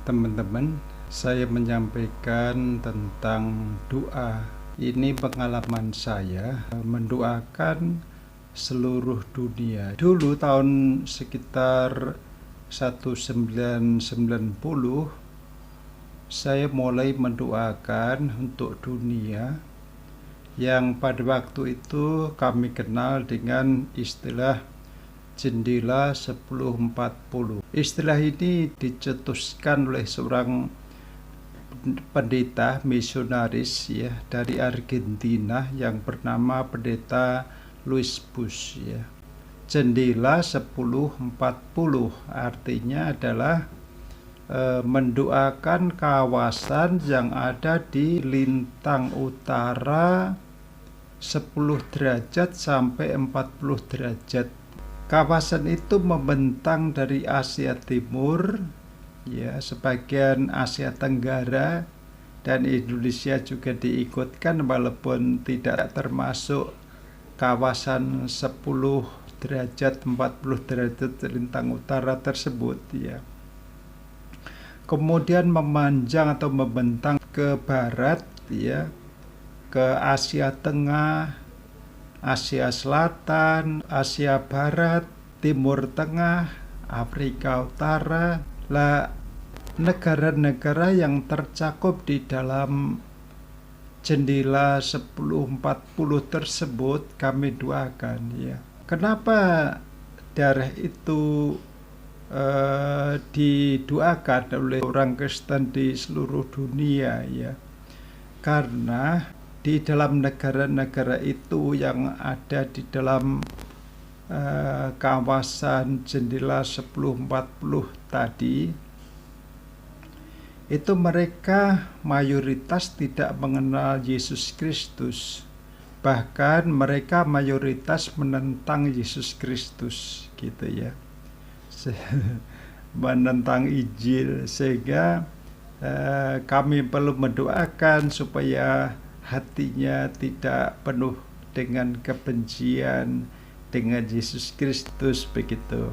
Teman-teman, saya menyampaikan tentang doa. Ini pengalaman saya mendoakan seluruh dunia. Dulu tahun sekitar 1990 saya mulai mendoakan untuk dunia yang pada waktu itu kami kenal dengan istilah jendela 1040. Istilah ini dicetuskan oleh seorang pendeta misionaris ya dari Argentina yang bernama pendeta Luis Bush ya. Jendela 1040 artinya adalah mendoakan kawasan yang ada di lintang utara 10 derajat sampai 40 derajat. Kawasan itu membentang dari Asia Timur, ya, sebagian Asia Tenggara, dan Indonesia juga diikutkan walaupun tidak termasuk kawasan 10 derajat 40 derajat lintang utara tersebut ya. Kemudian memanjang atau membentang ke barat ya, ke Asia Tengah, Asia Selatan, Asia Barat, Timur Tengah, Afrika Utara. Lah, negara-negara yang tercakup di dalam jendela 1040 tersebut kami doakan ya. Kenapa daerah itu didoakan oleh orang Kristen di seluruh dunia ya? Karena di dalam negara-negara itu yang ada di dalam kawasan jendela 1040 tadi, itu mereka mayoritas tidak mengenal Yesus Kristus. Bahkan mereka mayoritas menentang Yesus Kristus gitu ya. Menentang Injil, sehingga kami perlu mendoakan supaya hatinya tidak penuh dengan kebencian dengan Yesus Kristus begitu.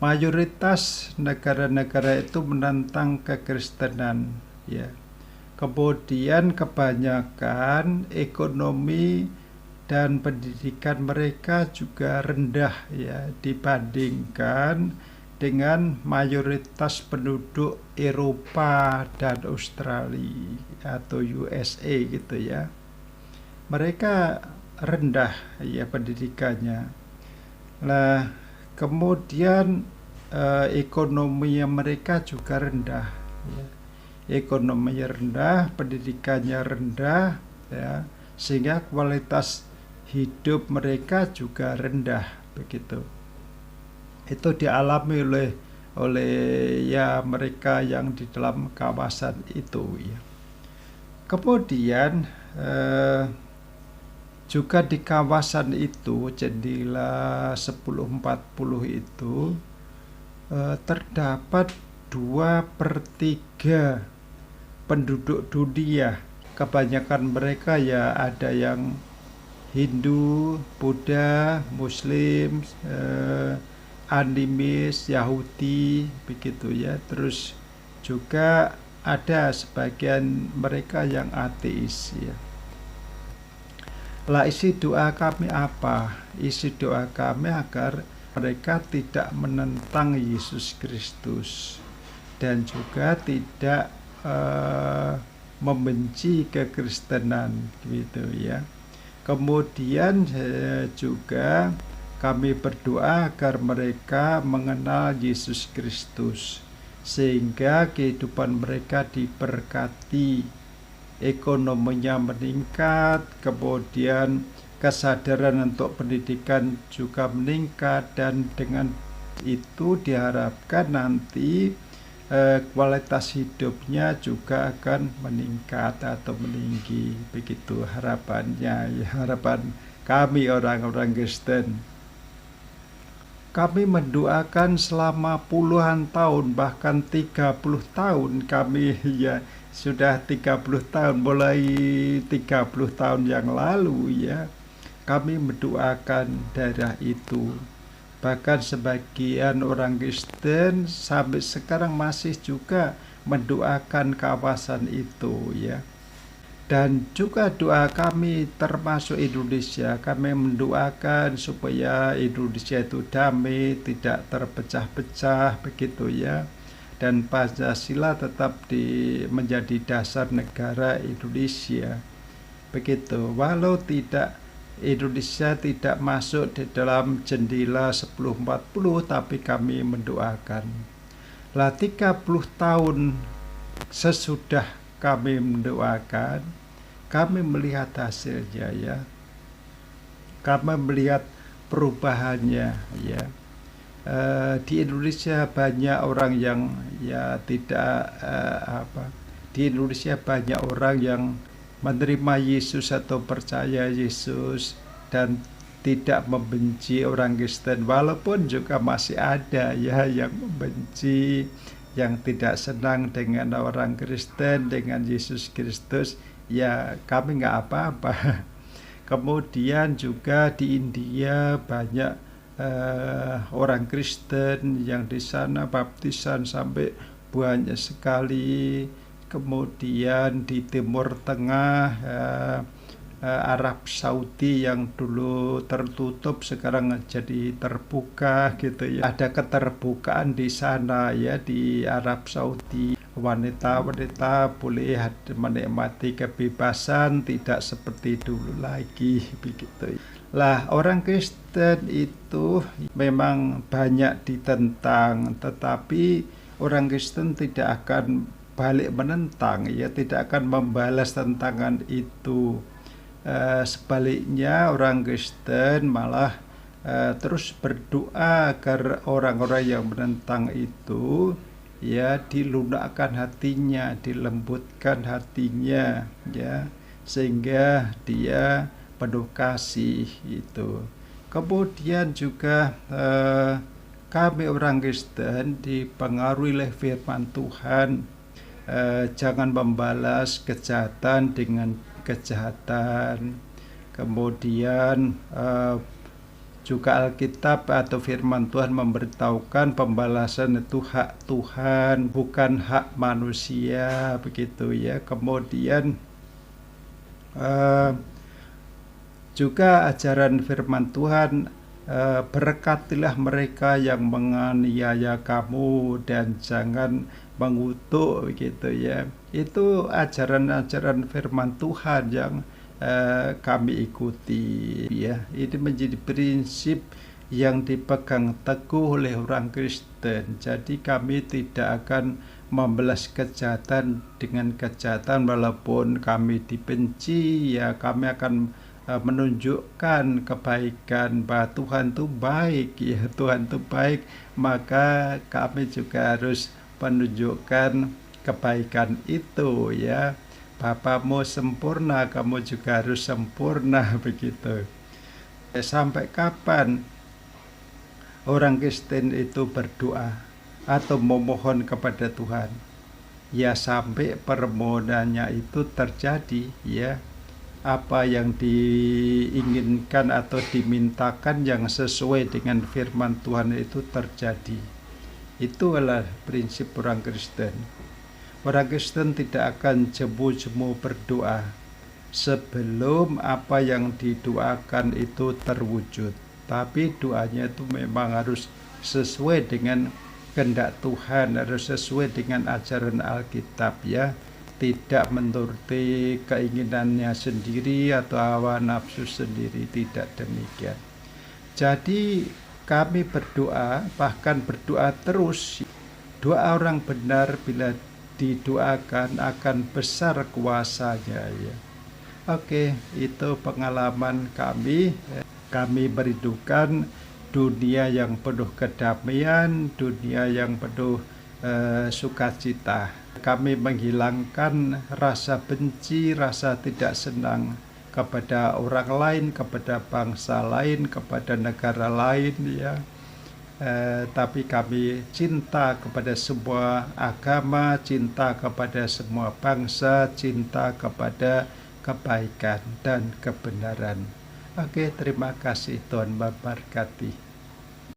Mayoritas negara-negara itu menentang kekristenan ya. Kemudian kebanyakan ekonomi dan pendidikan mereka juga rendah ya dibandingkan dengan mayoritas penduduk Eropa dan Australia atau USA gitu ya. Mereka rendah ya pendidikannya. Nah, kemudian ekonomi mereka juga rendah ya. Ekonominya rendah, pendidikannya rendah ya, sehingga kualitas hidup mereka juga rendah begitu. Itu dialami oleh ya mereka yang di dalam kawasan itu ya. Kemudian juga di kawasan itu jendela 1040 itu terdapat 2/3 penduduk dunia. Kebanyakan mereka ya ada yang Hindu, Buddha, Muslim, animis, Yahudi begitu ya. Terus juga ada sebagian mereka yang ateis ya. Lah, isi doa kami apa? Isi doa kami agar mereka tidak menentang Yesus Kristus dan juga tidak membenci kekristenan gitu ya. Kemudian juga kami berdoa agar mereka mengenal Yesus Kristus sehingga kehidupan mereka diberkati, ekonominya meningkat, kemudian kesadaran untuk pendidikan juga meningkat, dan dengan itu diharapkan nanti kualitas hidupnya juga akan meningkat atau meninggi begitu harapannya ya, harapan kami orang-orang Kristen. Kami mendoakan selama puluhan tahun, bahkan 30 tahun kami ya, sudah 30 tahun, mulai 30 tahun yang lalu ya, kami mendoakan daerah itu. Bahkan sebagian orang Kristen sampai sekarang masih juga mendoakan kawasan itu ya. Dan juga doa kami termasuk Indonesia, kami mendoakan supaya Indonesia itu damai, tidak terpecah-pecah begitu ya. Dan Pancasila tetap menjadi dasar negara Indonesia. Begitu. Walau Indonesia tidak masuk di dalam jendela 1040, tapi kami mendoakan. Lah 30 tahun sesudah kami mendoakan, kami melihat hasilnya ya. Kami melihat perubahannya ya. Di Indonesia banyak orang yang ya tidak di Indonesia banyak orang yang menerima Yesus atau percaya Yesus dan tidak membenci orang Kristen, walaupun juga masih ada ya yang membenci, yang tidak senang dengan orang Kristen, dengan Yesus Kristus, ya kami nggak apa-apa. Kemudian juga di India banyak orang Kristen yang di sana baptisan sampai banyak sekali. Kemudian di Timur Tengah, Arab Saudi yang dulu tertutup sekarang jadi terbuka gitu ya. Ada keterbukaan di sana ya, di Arab Saudi. Wanita-wanita boleh menikmati kebebasan, tidak seperti dulu lagi begitu. Lah orang Kristen itu memang banyak ditentang, tetapi orang Kristen tidak akan balik menentang ya, tidak akan membalas tentangan itu. Sebaliknya orang Kristen malah terus berdoa agar orang-orang yang menentang itu ya dilunakkan hatinya, dilembutkan hatinya ya, sehingga dia penuh kasih itu. Kemudian juga kami orang Kristen dipengaruhi oleh firman Tuhan. Jangan membalas kejahatan dengan kejahatan. Kemudian juga Alkitab atau firman Tuhan memberitahukan pembalasan itu hak Tuhan, bukan hak manusia begitu ya. Kemudian juga ajaran firman Tuhan, berkatilah mereka yang menganiaya kamu dan jangan mengutuk gitu ya. Itu ajaran-ajaran firman Tuhan yang kami ikuti ya. Ini menjadi prinsip yang dipegang teguh oleh orang Kristen. Jadi kami tidak akan membalas kejahatan dengan kejahatan, walaupun kami dibenci ya, kami akan menunjukkan kebaikan bahwa Tuhan itu baik ya, Tuhan itu baik, maka kami juga harus menunjukkan kebaikan itu ya. Bapamu sempurna, kamu juga harus sempurna begitu. Sampai kapan orang Kristen itu berdoa atau memohon kepada Tuhan? Ya sampai permohonannya itu terjadi ya. Apa yang diinginkan atau dimintakan yang sesuai dengan firman Tuhan itu terjadi. Itu adalah prinsip orang Kristen. Orang Kristen tidak akan jemu-jemu berdoa sebelum apa yang didoakan itu terwujud. Tapi doanya itu memang harus sesuai dengan kehendak Tuhan, harus sesuai dengan ajaran Alkitab ya. Tidak menuruti keinginannya sendiri atau hawa nafsu sendiri, tidak demikian. Jadi kami berdoa, bahkan berdoa terus. Doa orang benar bila didoakan akan besar kuasanya ya. Oke, itu pengalaman kami. Kami merindukan dunia yang penuh kedamaian, dunia yang penuh sukacita. Kami menghilangkan rasa benci, rasa tidak senang kepada orang lain, kepada bangsa lain, kepada negara lain ya. Tapi kami cinta kepada semua agama, cinta kepada semua bangsa, cinta kepada kebaikan dan kebenaran. Oke, terima kasih, Tuhan memberkati.